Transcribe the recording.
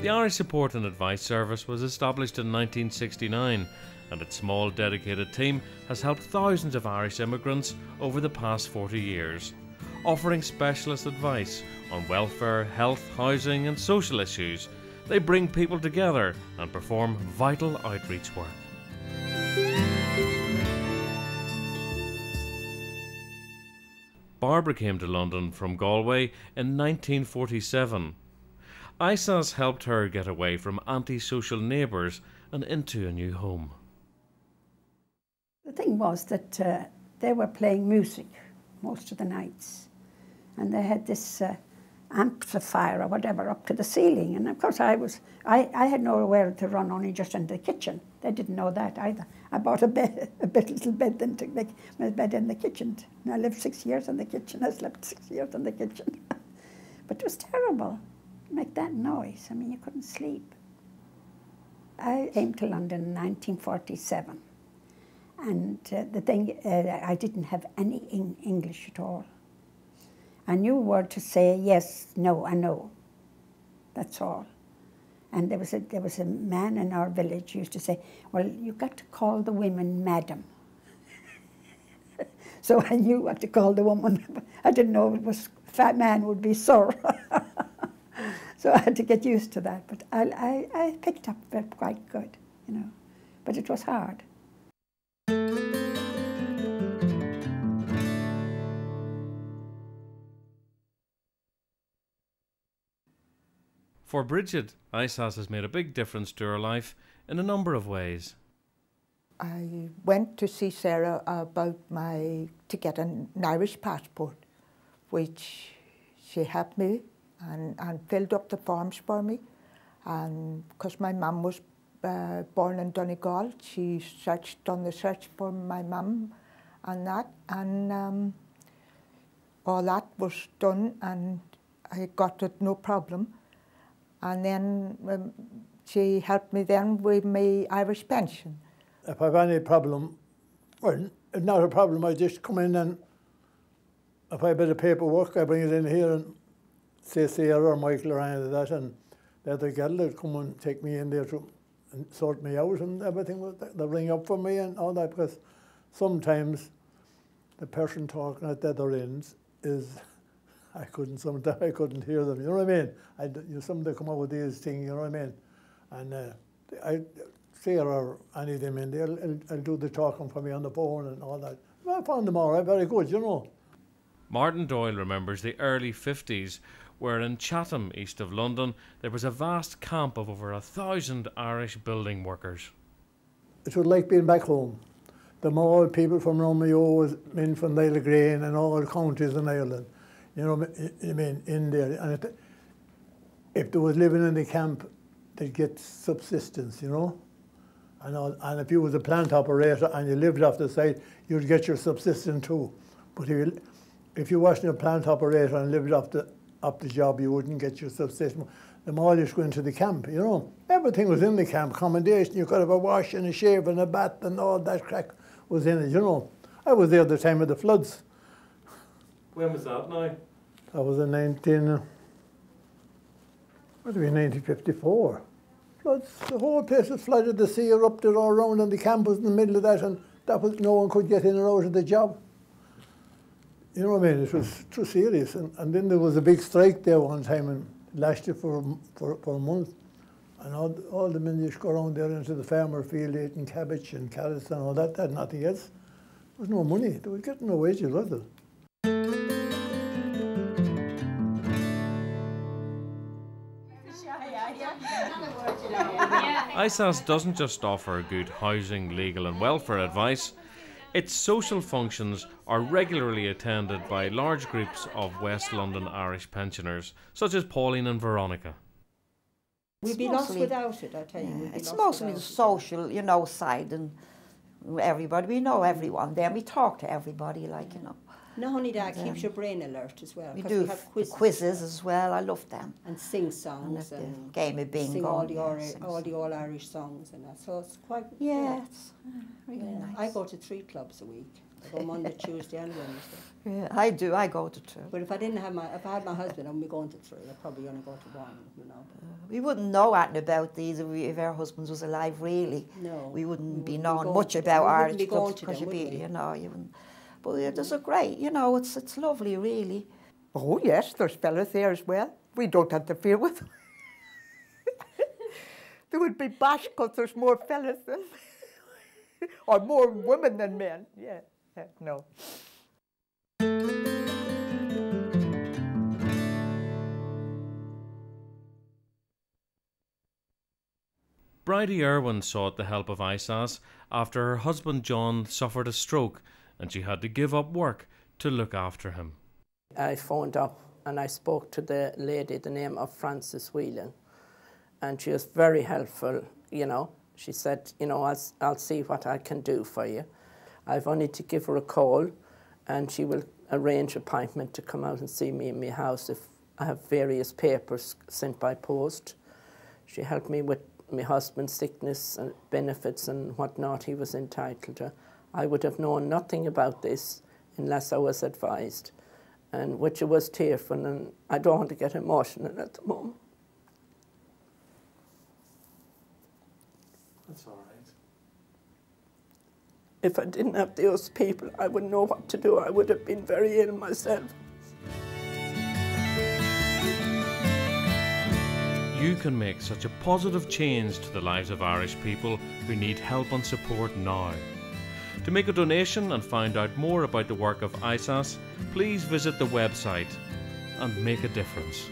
The Irish Support and Advice Service was established in 1969, and its small dedicated team has helped thousands of Irish immigrants over the past 40 years, offering specialist advice on welfare, health, housing and social issues. They bring people together and perform vital outreach work. Barbara came to London from Galway in 1947. ISAS helped her get away from antisocial neighbours and into a new home. The thing was that they were playing music most of the nights, and they had this amplifier or whatever up to the ceiling, and of course I had nowhere to run, only just in the kitchen. They didn't know that either. I bought a little bed, then took my bed in the kitchen. And I lived 6 years in the kitchen. I slept 6 years in the kitchen. But it was terrible. Make that noise. I mean, you couldn't sleep. I came to London in 1947, and the thing, I didn't have any English at all. I knew a word to say yes, no, and no. That's all. And there was a man in our village who used to say, well, you've got to call the women madam. So I knew what to call the woman. I didn't know it was a fat man would be sir. So I had to get used to that. But I picked up quite good, you know. But it was hard. For Bridget, ISAS has made a big difference to her life in a number of ways. I went to see Sarah about to get an Irish passport, which she helped me and filled up the forms for me. And because my mum was born in Donegal, she done the search for my mum and that, and all that was done, and I got it no problem. And then she helped me then with my Irish pension. If I have any problem, well, it's not a problem, I just come in, and if I have a bit of paperwork, I bring it in here and say Sarah or Michael or any of that, and they'll come and take me in there and sort me out and everything. They'll ring up for me and all that, because sometimes the person talking at the other end is, sometimes I couldn't hear them, you know what I mean? Somebody come up with these things, you know what I mean? And Sarah or any of them in there, I'll do the talking for me on the phone and all that. I found them all right, very good, you know. Martin Doyle remembers the early 50s, where in Chatham, east of London, there was a vast camp of over 1,000 Irish building workers. It was like being back home. The more people from Romeo, men from Nilegrane and all counties in Ireland. You know, I mean, in there. And if they was living in the camp, they'd get subsistence, you know. And if you was a plant operator and you lived off the site, you'd get your subsistence too. But if you wasn't a plant operator and lived off the job, you wouldn't get your subsistence. The more you go into the camp, you know. Everything was in the camp, accommodation. You could have a wash and a shave and a bath and all that crack was in it, you know. I was there at the time of the floods. When was that now? That was in 1954. Floods, the whole place was flooded, the sea erupted all around, and the camp was in the middle of that, and no one could get in or out of the job. You know what I mean? It was too serious. And then there was a big strike there one time, and it lasted for a month. And all the men just go around there into the farmer field eating cabbage and carrots and all that, they had nothing else. There was no money. They were getting no wages, was there? ISAS doesn't just offer good housing, legal and welfare advice. Its social functions are regularly attended by large groups of West London Irish pensioners, such as Pauline and Veronica. We'd be lost without it, I tell you. Yeah, it's mostly the social, you know, side, and everybody, we know everyone there, we talk to everybody, like, you know. Not only that, keeps your brain alert as well. We do have quizzes as well, I love them. And sing songs. And game of bingo. Sing all the all-Irish songs and that. So it's quite... Yeah, it's really nice. I go to 3 clubs a week. I go Monday, Tuesday and Wednesday. Yeah, I do. I go to 2. But if I had my husband, I wouldn't be going to 3. I'd probably only go to 1, you know. We wouldn't know anything about these if our husbands was alive, really. No. We wouldn't be be knowing going much to them. about We Irish wouldn't be clubs going to because them, you'd be, would we? you know, you wouldn't. But there's a great, you know, it's lovely, really. Oh yes, there's fellas there as well. We don't interfere with them. There would be bash because there's more fellas than, or more women than men. Yeah, no. Bridie Irwin sought the help of ISAS after her husband John suffered a stroke and she had to give up work to look after him. I phoned up and I spoke to the lady, the name of Frances Whelan, and she was very helpful, you know. She said, you know, I'll see what I can do for you. I've only to give her a call and she will arrange an appointment to come out and see me in my house if I have various papers sent by post. She helped me with my husband's sickness and benefits and whatnot he was entitled to. I would have known nothing about this unless I was advised, and which was tearful, and I don't want to get emotional at the moment. That's all right. If I didn't have those people, I wouldn't know what to do. I would have been very ill myself. You can make such a positive change to the lives of Irish people who need help and support now. To make a donation and find out more about the work of ISAS, please visit the website and make a difference.